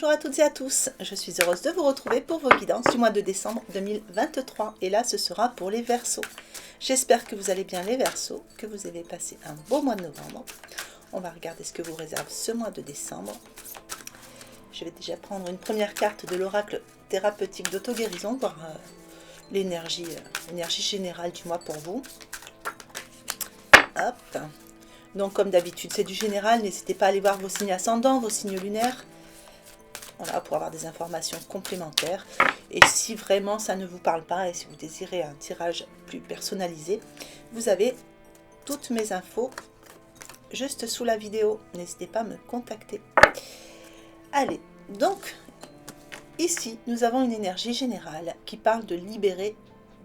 Bonjour à toutes et à tous, je suis heureuse de vous retrouver pour vos guidances du mois de décembre 2023 et là ce sera pour les Verseaux. J'espère que vous allez bien les Verseaux, que vous avez passé un beau mois de novembre. On va regarder ce que vous réserve ce mois de décembre. Je vais déjà prendre une première carte de l'oracle thérapeutique d'auto-guérison, voir l'énergie générale du mois pour vous. Hop. Donc comme d'habitude c'est du général, n'hésitez pas à aller voir vos signes ascendants, vos signes lunaires. Voilà, pour avoir des informations complémentaires. Et si vraiment ça ne vous parle pas et si vous désirez un tirage plus personnalisé, vous avez toutes mes infos juste sous la vidéo. N'hésitez pas à me contacter. Allez, donc ici nous avons une énergie générale qui parle de libérer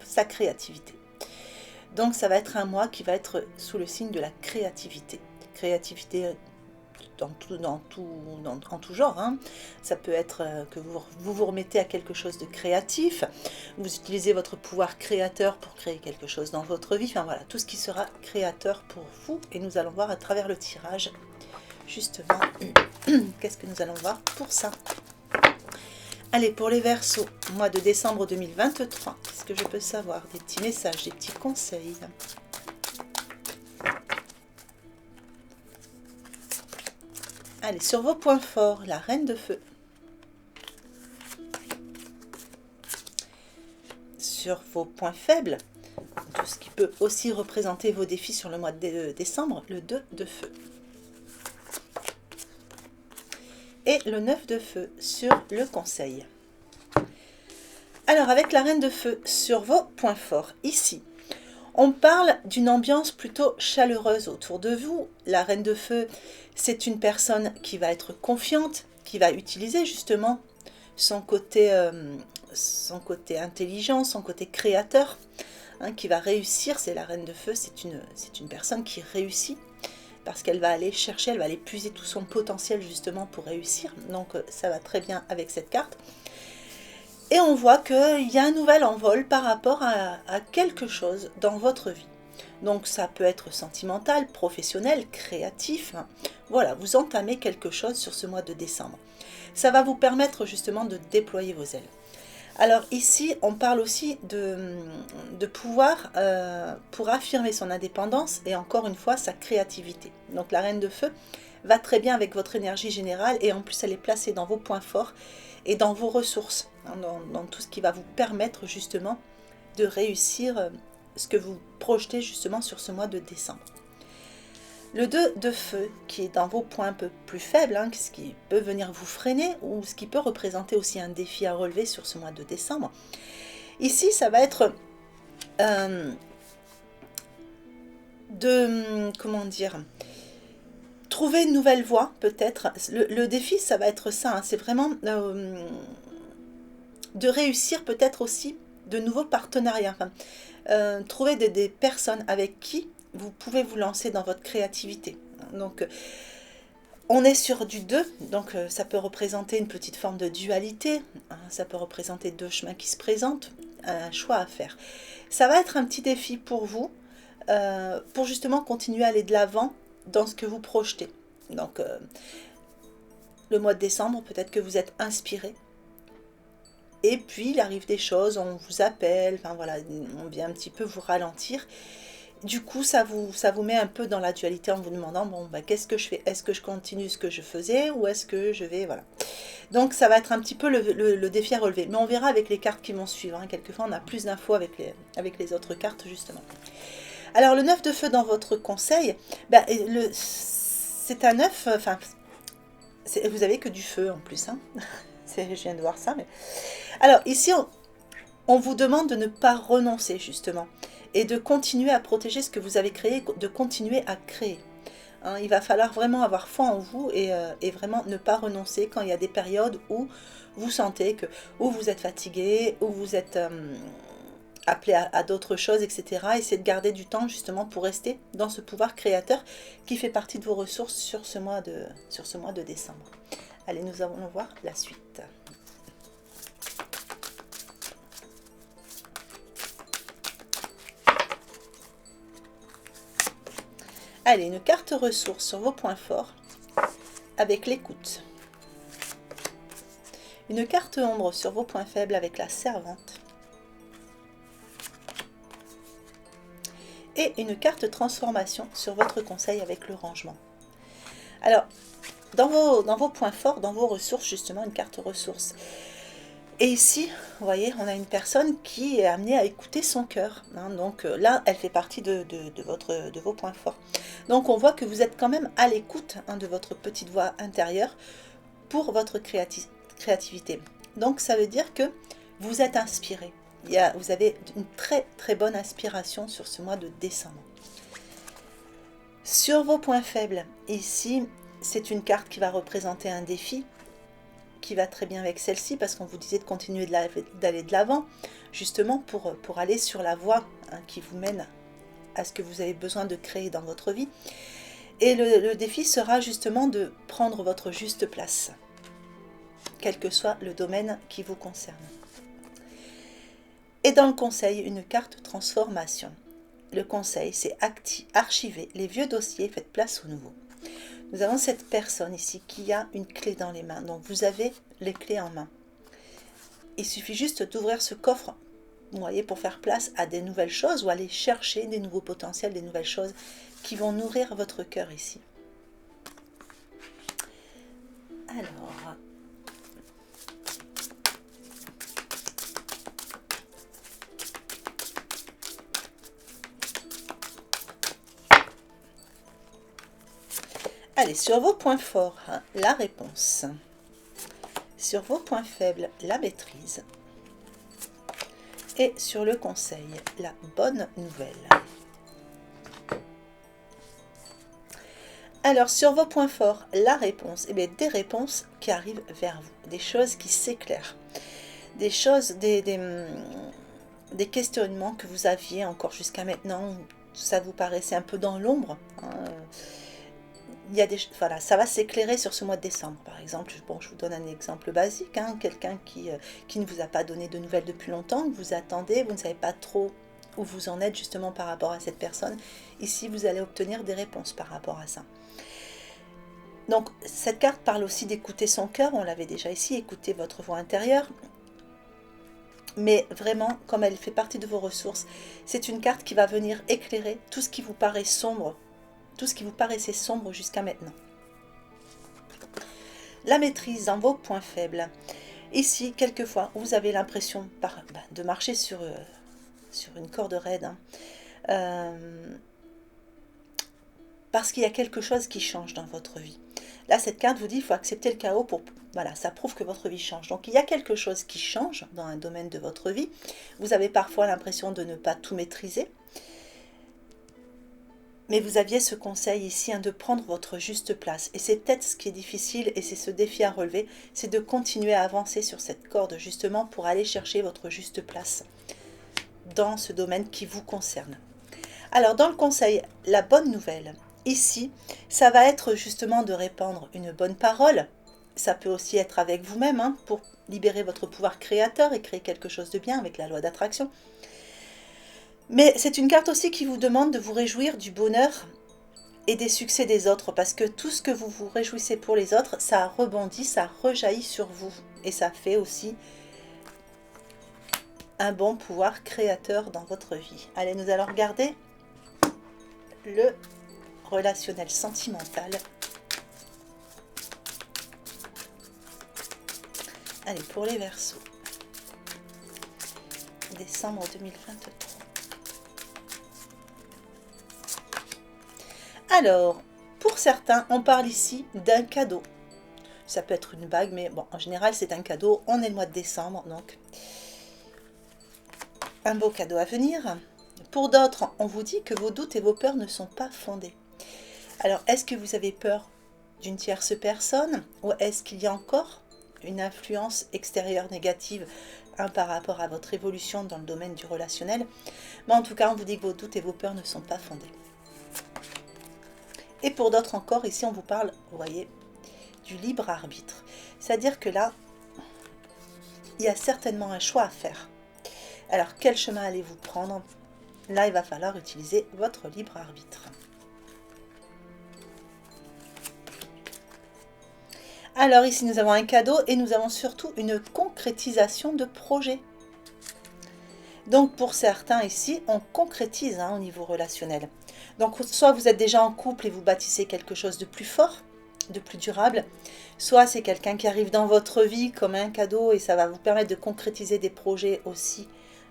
sa créativité. Donc ça va être un mois qui va être sous le signe de la créativité. Créativité en tout genre. Hein. Ça peut être que vous remettez à quelque chose de créatif, vous utilisez votre pouvoir créateur pour créer quelque chose dans votre vie, enfin voilà, tout ce qui sera créateur pour vous. Et nous allons voir à travers le tirage, justement, qu'est-ce que nous allons voir pour ça. Allez, pour les Verseaux, mois de décembre 2023, qu'est-ce que je peux savoir? Des petits messages, des petits conseils. Allez, sur vos points forts, la Reine de Feu. Sur vos points faibles, tout ce qui peut aussi représenter vos défis sur le mois de décembre, le 2 de Feu. Et le 9 de Feu sur le Conseil. Alors, avec la Reine de Feu, sur vos points forts, ici, on parle d'une ambiance plutôt chaleureuse autour de vous. La Reine de Feu, c'est une personne qui va être confiante, qui va utiliser justement son côté intelligent, son côté créateur, hein, qui va réussir. C'est la Reine de Feu, c'est une personne qui réussit parce qu'elle va aller chercher, elle va aller puiser tout son potentiel justement pour réussir. Donc ça va très bien avec cette carte. Et on voit qu'il y a un nouvel envol par rapport à quelque chose dans votre vie. Donc ça peut être sentimental, professionnel, créatif. Voilà, vous entamez quelque chose sur ce mois de décembre. Ça va vous permettre justement de déployer vos ailes. Alors ici, on parle aussi de pouvoir pour affirmer son indépendance et encore une fois sa créativité. Donc la Reine de Feu va très bien avec votre énergie générale et en plus elle est placée dans vos points forts et dans vos ressources, hein, dans tout ce qui va vous permettre justement de réussir ce que vous projetez justement sur ce mois de décembre. Le 2 de Feu qui est dans vos points un peu plus faibles, hein, ce qui peut venir vous freiner ou ce qui peut représenter aussi un défi à relever sur ce mois de décembre. Ici, ça va être comment dire, trouver une nouvelle voie peut-être. Le défi, ça va être ça, hein, c'est vraiment de réussir peut-être aussi de nouveaux partenariats. Enfin, trouver des personnes avec qui vous pouvez vous lancer dans votre créativité. Donc, on est sur du 2, donc ça peut représenter une petite forme de dualité, hein, ça peut représenter deux chemins qui se présentent, un choix à faire. Ça va être un petit défi pour vous, pour justement continuer à aller de l'avant dans ce que vous projetez. Donc, le mois de décembre, peut-être que vous êtes inspiré. Et puis, il arrive des choses, on vous appelle, enfin voilà, on vient un petit peu vous ralentir. Du coup, ça vous met un peu dans la dualité en vous demandant, bon, bah, qu'est-ce que je fais? Est-ce que je continue ce que je faisais ou est-ce que je vais, voilà. Donc, ça va être un petit peu le défi à relever. Mais on verra avec les cartes qui vont suivre. Hein. Quelquefois, on a plus d'infos avec les autres cartes, justement. Alors, le 9 de Feu dans votre conseil, bah, c'est un 9, enfin, vous avez que du feu en plus, hein. Je viens de voir ça. Mais... Alors, ici, on vous demande de ne pas renoncer, justement, et de continuer à protéger ce que vous avez créé, de continuer à créer. Hein, il va falloir vraiment avoir foi en vous et vraiment ne pas renoncer quand il y a des périodes où vous sentez que ou vous êtes fatigué, ou vous êtes appelé à d'autres choses, etc. Essayez de garder du temps justement pour rester dans ce pouvoir créateur qui fait partie de vos ressources sur ce mois de décembre. Allez, nous allons voir la suite. Allez, une carte ressource sur vos points forts avec l'écoute. Une carte ombre sur vos points faibles avec la servante. Et une carte transformation sur votre conseil avec le rangement. Alors, dans vos points forts, dans vos ressources, justement, une carte ressources. Et ici, vous voyez, on a une personne qui est amenée à écouter son cœur. Hein, donc là, elle fait partie de vos points forts. Donc on voit que vous êtes quand même à l'écoute de votre petite voix intérieure pour votre créativité. Donc ça veut dire que vous êtes inspiré. Vous avez une très très bonne inspiration sur ce mois de décembre. Sur vos points faibles, ici, c'est une carte qui va représenter un défi, qui va très bien avec celle-ci, parce qu'on vous disait de continuer d'aller de l'avant, justement pour aller sur la voie qui vous mène à ce que vous avez besoin de créer dans votre vie. Et le défi sera justement de prendre votre juste place, quel que soit le domaine qui vous concerne. Et dans le conseil, une carte transformation. Le conseil, c'est archiver les vieux dossiers, faites place aux nouveaux. Nous avons cette personne ici qui a une clé dans les mains. Donc vous avez les clés en main. Il suffit juste d'ouvrir ce coffre, vous voyez, pour faire place à des nouvelles choses ou aller chercher des nouveaux potentiels, des nouvelles choses qui vont nourrir votre cœur ici. Alors, allez, sur vos points forts, la réponse. Sur vos points faibles, la maîtrise. Et sur le conseil, la bonne nouvelle. Alors, sur vos points forts, la réponse, eh bien, des réponses qui arrivent vers vous, des choses qui s'éclairent, des choses, des questionnements que vous aviez encore jusqu'à maintenant, ça vous paraissait un peu dans l'ombre. Il y a voilà, ça va s'éclairer sur ce mois de décembre, par exemple. Bon, je vous donne un exemple basique, quelqu'un qui ne vous a pas donné de nouvelles depuis longtemps, que vous attendez, vous ne savez pas trop où vous en êtes justement par rapport à cette personne. Ici, vous allez obtenir des réponses par rapport à ça. Donc, cette carte parle aussi d'écouter son cœur, on l'avait déjà ici, écouter votre voix intérieure. Mais vraiment, comme elle fait partie de vos ressources, c'est une carte qui va venir éclairer tout ce qui vous paraît sombre, tout ce qui vous paraissait sombre jusqu'à maintenant. La maîtrise dans vos points faibles. Ici, quelquefois, vous avez l'impression de marcher sur une corde raide. Parce qu'il y a quelque chose qui change dans votre vie. Là, cette carte vous dit qu'il faut accepter le chaos pour... Voilà, ça prouve que votre vie change. Donc, il y a quelque chose qui change dans un domaine de votre vie. Vous avez parfois l'impression de ne pas tout maîtriser. Mais vous aviez ce conseil ici de prendre votre juste place. Et c'est peut-être ce qui est difficile et c'est ce défi à relever, c'est de continuer à avancer sur cette corde justement pour aller chercher votre juste place dans ce domaine qui vous concerne. Alors, dans le conseil, la bonne nouvelle, ici, ça va être justement de répandre une bonne parole. Ça peut aussi être avec vous-même pour libérer votre pouvoir créateur et créer quelque chose de bien avec la loi d'attraction. Mais c'est une carte aussi qui vous demande de vous réjouir du bonheur et des succès des autres, parce que tout ce que vous vous réjouissez pour les autres, ça rebondit, ça rejaillit sur vous. Et ça fait aussi un bon pouvoir créateur dans votre vie. Allez, nous allons regarder le relationnel sentimental. Allez, pour les Verseaux. Décembre 2023. Alors, pour certains, on parle ici d'un cadeau. Ça peut être une bague, mais bon, en général, c'est un cadeau. On est le mois de décembre, donc un beau cadeau à venir. Pour d'autres, on vous dit que vos doutes et vos peurs ne sont pas fondés. Alors, est-ce que vous avez peur d'une tierce personne ou est-ce qu'il y a encore une influence extérieure négative par rapport à votre évolution dans le domaine du relationnel? Mais en tout cas, on vous dit que vos doutes et vos peurs ne sont pas fondés. Et pour d'autres encore, ici on vous parle, vous voyez, du libre arbitre. C'est-à-dire que là, il y a certainement un choix à faire. Alors, quel chemin allez-vous prendre? Là, il va falloir utiliser votre libre arbitre. Alors ici, nous avons un cadeau et nous avons surtout une concrétisation de projet. Donc pour certains ici, on concrétise au niveau relationnel. Donc soit vous êtes déjà en couple et vous bâtissez quelque chose de plus fort, de plus durable, soit c'est quelqu'un qui arrive dans votre vie comme un cadeau et ça va vous permettre de concrétiser des projets aussi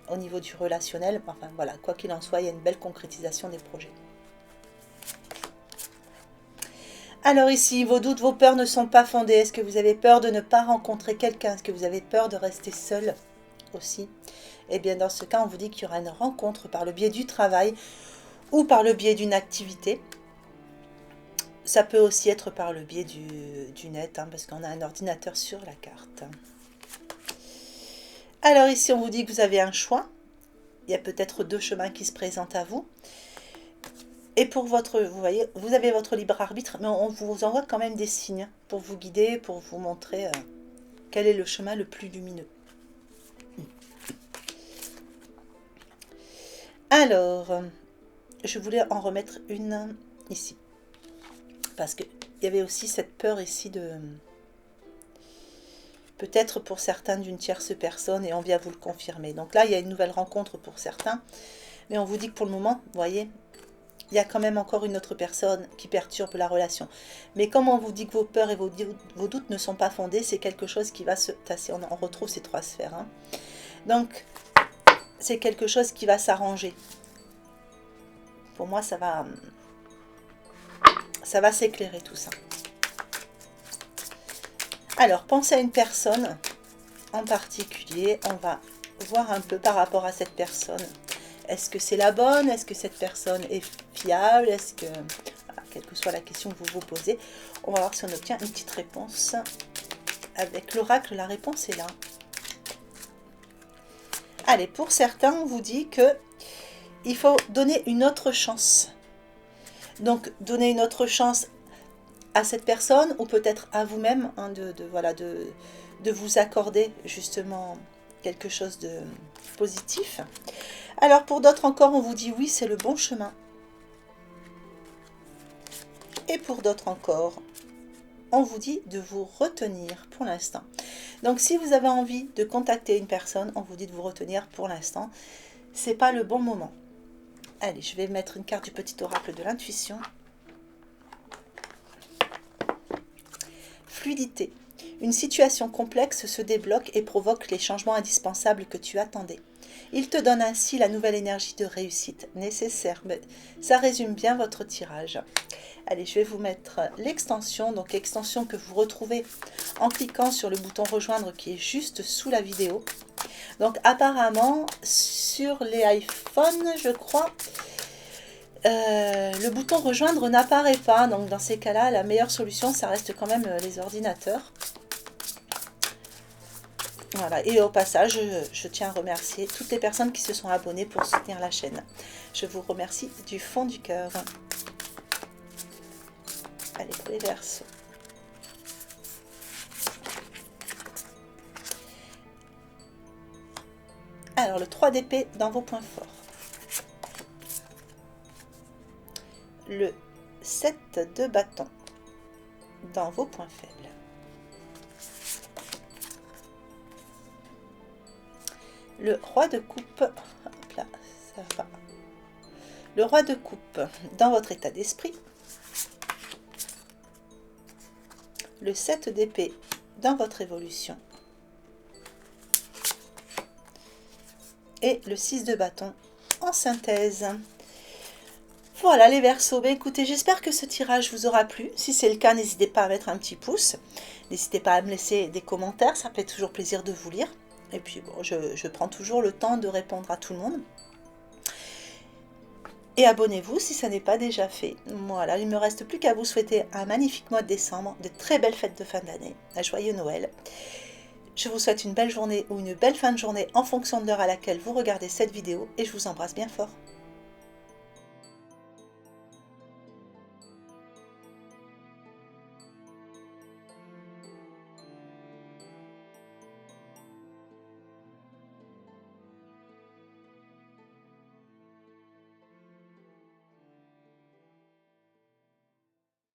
au niveau du relationnel. Enfin voilà, quoi qu'il en soit, il y a une belle concrétisation des projets. Alors ici, vos doutes, vos peurs ne sont pas fondées. Est-ce que vous avez peur de ne pas rencontrer quelqu'un? Est-ce que vous avez peur de rester seul aussi? Eh bien dans ce cas, on vous dit qu'il y aura une rencontre par le biais du travail ou par le biais d'une activité. Ça peut aussi être par le biais du net, parce qu'on a un ordinateur sur la carte. Alors ici, on vous dit que vous avez un choix. Il y a peut-être 2 chemins qui se présentent à vous. Et pour votre, vous voyez, vous avez votre libre arbitre, mais on vous envoie quand même des signes pour vous guider, pour vous montrer quel est le chemin le plus lumineux. Alors, je voulais en remettre une ici. Parce qu'il y avait aussi cette peur ici de... Peut-être pour certains d'une tierce personne et on vient vous le confirmer. Donc là, il y a une nouvelle rencontre pour certains. Mais on vous dit que pour le moment, vous voyez, il y a quand même encore une autre personne qui perturbe la relation. Mais comme on vous dit que vos peurs et vos doutes ne sont pas fondés, c'est quelque chose qui va se tasser. On retrouve ces 3 sphères. Donc, c'est quelque chose qui va s'arranger. Pour moi, ça va s'éclairer tout ça. Alors, pensez à une personne en particulier. On va voir un peu par rapport à cette personne. Est-ce que c'est la bonne? Est-ce que cette personne est fiable? Est-ce que... Voilà, quelle que soit la question que vous vous posez, on va voir si on obtient une petite réponse. Avec l'oracle, la réponse est là. Allez, pour certains, on vous dit que il faut donner une autre chance. Donc, donner une autre chance à cette personne ou peut-être à vous-même, de vous accorder justement quelque chose de positif. Alors pour d'autres encore, on vous dit oui, c'est le bon chemin. Et pour d'autres encore, on vous dit de vous retenir pour l'instant. Donc si vous avez envie de contacter une personne, on vous dit de vous retenir pour l'instant. C'est pas le bon moment. Allez, je vais mettre une carte du petit oracle de l'intuition. Fluidité. Une situation complexe se débloque et provoque les changements indispensables que tu attendais. Il te donne ainsi la nouvelle énergie de réussite nécessaire. Mais ça résume bien votre tirage. Allez, je vais vous mettre l'extension. Donc extension que vous retrouvez en cliquant sur le bouton rejoindre qui est juste sous la vidéo. Donc apparemment sur les iPhones, je crois, le bouton rejoindre n'apparaît pas. Donc dans ces cas-là, la meilleure solution, ça reste quand même les ordinateurs. Voilà, et au passage, je tiens à remercier toutes les personnes qui se sont abonnées pour soutenir la chaîne. Je vous remercie du fond du cœur. Allez, pour les Verseaux. Alors, le 3 d'épée dans vos points forts. Le 7 de bâton dans vos points faibles. Le roi de coupe, hop là, ça va. Le roi de coupe dans votre état d'esprit. Le 7 d'épée dans votre évolution. Et le 6 de bâton en synthèse. Voilà les Verseaux. Écoutez, j'espère que ce tirage vous aura plu. Si c'est le cas, n'hésitez pas à mettre un petit pouce. N'hésitez pas à me laisser des commentaires, ça fait toujours plaisir de vous lire. Et puis bon, je prends toujours le temps de répondre à tout le monde. Et abonnez-vous si ça n'est pas déjà fait. Voilà, il ne me reste plus qu'à vous souhaiter un magnifique mois de décembre, de très belles fêtes de fin d'année, un joyeux Noël. Je vous souhaite une belle journée ou une belle fin de journée en fonction de l'heure à laquelle vous regardez cette vidéo et je vous embrasse bien fort.